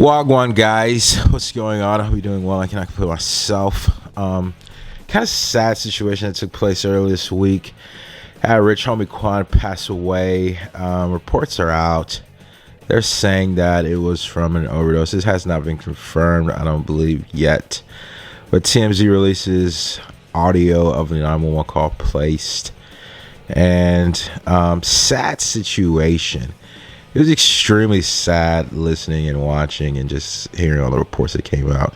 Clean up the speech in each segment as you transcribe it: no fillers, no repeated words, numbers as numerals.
Wagwan guys, what's going on? I hope you're doing well. I cannot complain myself. Kind of sad situation that took place earlier this week. Had rich homie Quan pass away. Reports are out. They're saying that it was from an overdose. This has not been confirmed, I don't believe yet. But TMZ releases audio of the 911 call placed. And sad situation. It was extremely sad listening and watching and just hearing all the reports that came out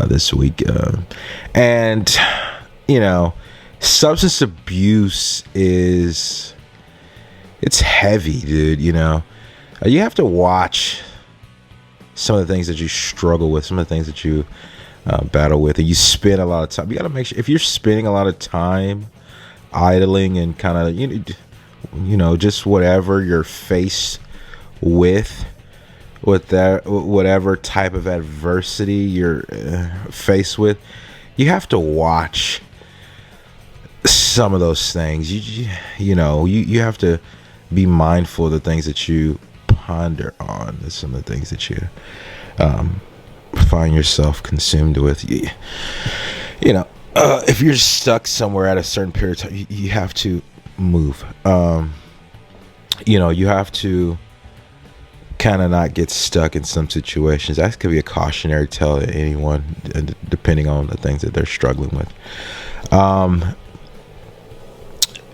this week. And, you know, substance abuse it's heavy, dude, you know. You have to watch some of the things that you struggle with, some of the things that you battle with, and you spend a lot of time. You got to make sure, if you're spending a lot of time idling and kind of, you know, just whatever you're faced with that, whatever type of adversity you're faced with, you have to watch some of those things. You have to be mindful of the things that you ponder on, some of the things that you find yourself consumed with. If you're stuck somewhere at a certain period of time, you have to move. You have to kind of not get stuck in some situations. That could be a cautionary tale to anyone, depending on the things that they're struggling with.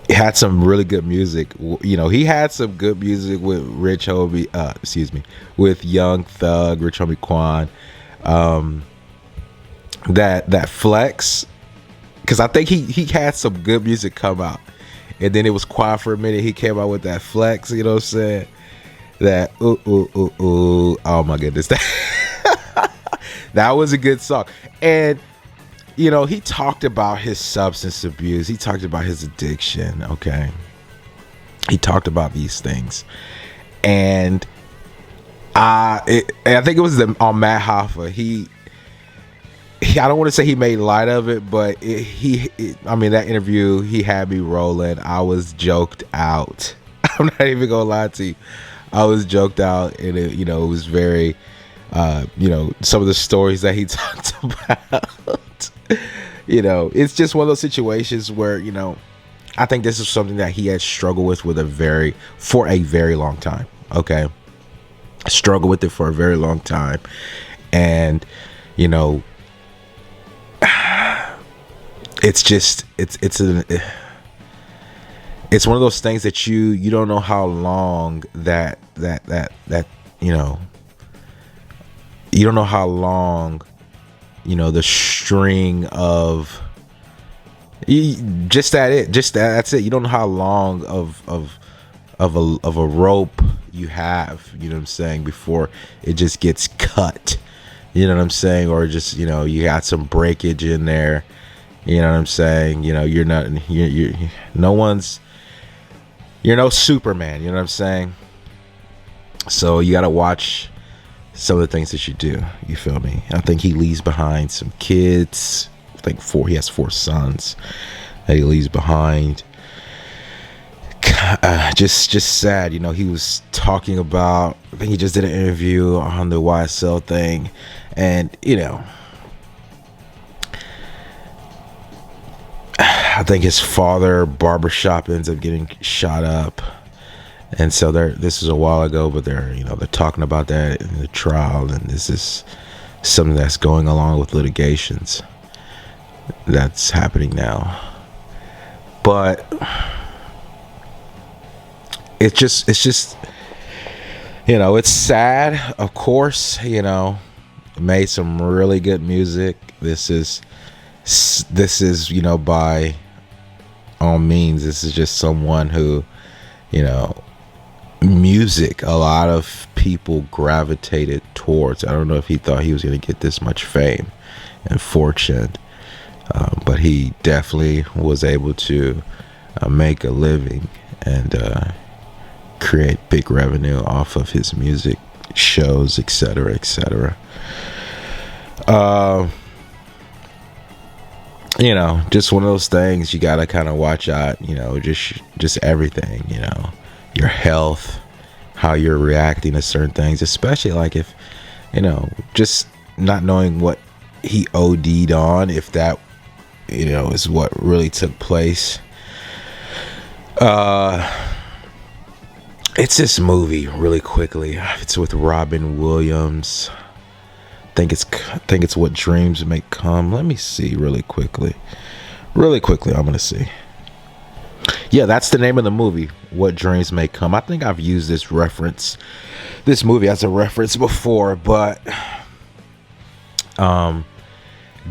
He had some really good music. He had some good music with with Young Thug, Rich Homie Quan. That flex, because I think he had some good music come out, and then it was quiet for a minute. He came out with that flex, you know what I'm saying? That oh my goodness, that was a good song. And he talked about his substance abuse, he talked about his addiction, okay, he talked about these things. And I think it was on Matt Hoffa. He I don't want to say he made light of it, but that interview, he had me rolling. I was joked out. I'm not even gonna lie to you. I was joked out, and it was very, some of the stories that he talked about. It's just one of those situations where, I think this is something that he had struggled with for a very long time. Okay, struggled with it for a very long time, and it's one of those things that you don't know how long that you don't know how long the string of that's it. You don't know how long of a rope you have, you know what I'm saying, before it just gets cut, you know what I'm saying, or just you got some breakage in there, you know what I'm saying. You're no Superman, you know what I'm saying. So you got to watch some of the things that you do, you feel me. I think he leaves behind some kids. I think he has 4 sons that he leaves behind. Just sad. He was talking about, I think he just did an interview on the YSL thing, and I think his father barbershop ends up getting shot up, and so this is a while ago, but they're talking about that in the trial, and this is something that's going along with litigations that's happening now. But it's just it's sad, of course. Made some really good music. This is by all means, this is just someone who music a lot of people gravitated towards. I don't know if he thought he was going to get this much fame and fortune, but he definitely was able to make a living and create big revenue off of his music, shows, etc., etc. Just one of those things you gotta kind of watch out, just everything, your health, how you're reacting to certain things, especially like if just not knowing what he OD'd on, if that, is what really took place. It's this movie, really quickly. It's with Robin Williams. I think it's What Dreams May Come. Let me see really quickly. I'm gonna see. Yeah, that's the name of the movie, What Dreams May Come. I think I've used this movie as a reference before, but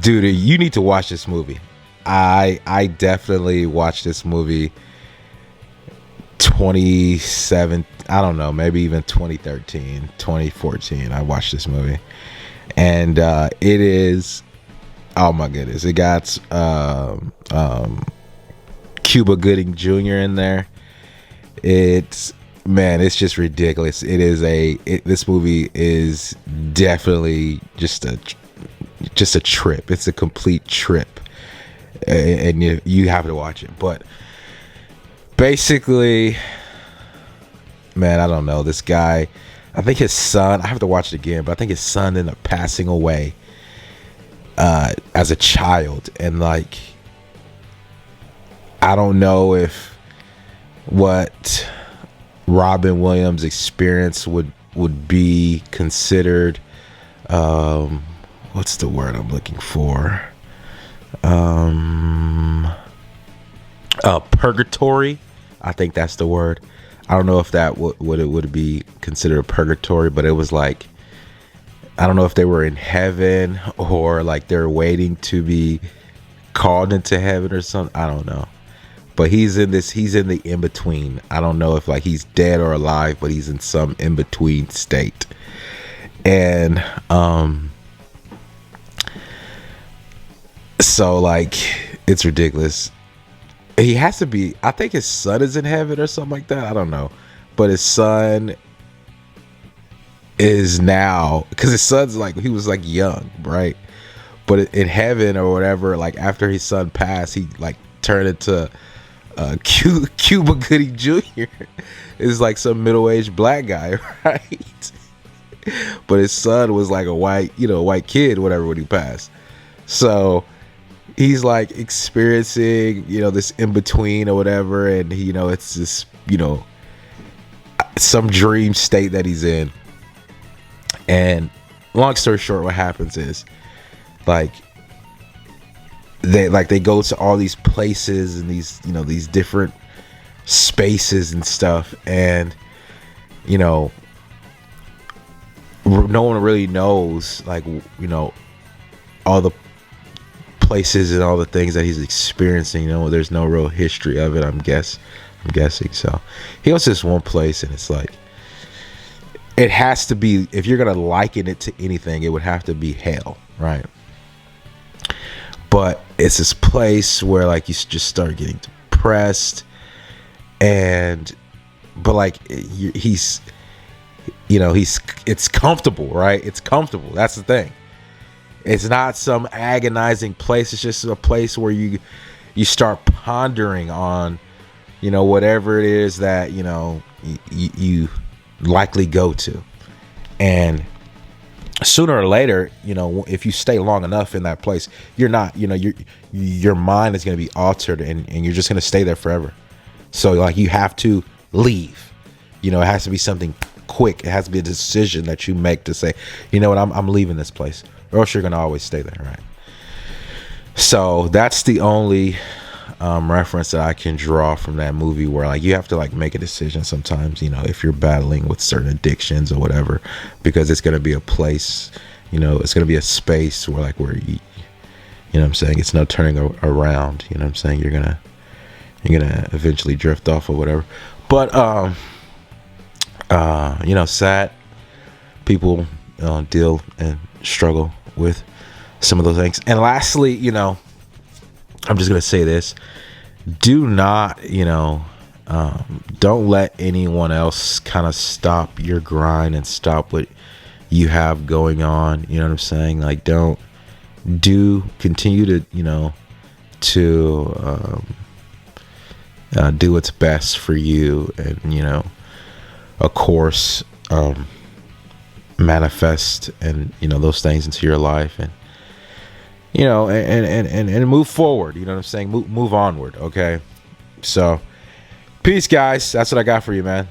dude, you need to watch this movie. I definitely watched this movie 27, I don't know, maybe even 2013, 2014. I watched this movie, and it is, oh my goodness, it got Cuba Gooding Jr. in there. It's just ridiculous. This movie is definitely just a trip. It's a complete trip, and you have to watch it. But basically, man, I don't know, this guy, I think his son, I have to watch it again, but I think his son ended up passing away as a child, and like, I don't know if what Robin Williams' experience would be considered, what's the word I'm looking for? Purgatory. I think that's the word. I don't know if that would be considered a purgatory, but it was like, I don't know if they were in heaven or like they're waiting to be called into heaven or something. I don't know. But he's in the in-between. I don't know if like he's dead or alive, but he's in some in-between state. And so like, it's ridiculous. He has to be, I think his son is in heaven or something like that. I don't know. But his son is now, because his son's like, he was like young, right? But in heaven or whatever, like after his son passed, he like turned into Cuba Gooding Jr. is like some middle-aged black guy, right? But his son was like a white kid, whatever, when he passed. So he's like experiencing, this in between or whatever, and it's this, some dream state that he's in. And long story short, what happens is like they go to all these places and these different spaces and stuff, and no one really knows like all the places and all the things that he's experiencing. There's no real history of it, I'm guessing. So he goes to this one place, and it's like, it has to be, if you're gonna liken it to anything, it would have to be hell, right? But it's this place where like you just start getting depressed, but like it's comfortable, right? It's comfortable. That's the thing. It's not some agonizing place. It's just a place where you start pondering on, whatever it is that, you likely go to. And sooner or later, if you stay long enough in that place, you're not, your mind is going to be altered, and you're just going to stay there forever. So like, you have to leave. It has to be something quick. It has to be a decision that you make to say, you know what, I'm leaving this place, or else you're going to always stay there, right? So that's the only reference that I can draw from that movie, where like you have to like make a decision sometimes, if you're battling with certain addictions or whatever, because it's going to be a place, it's going to be a space where what I'm saying, it's no turning around, what I'm saying, you're gonna eventually drift off or whatever. But sad people deal and struggle with some of those things. And lastly, I'm just gonna say this: do not, don't let anyone else kind of stop your grind and stop what you have going on. You know what I'm saying? Like, continue to, do what's best for you, and of course, manifest and those things into your life, and and move forward. You know what I'm saying? Move onward. Okay. So peace, guys. That's what I got for you, man.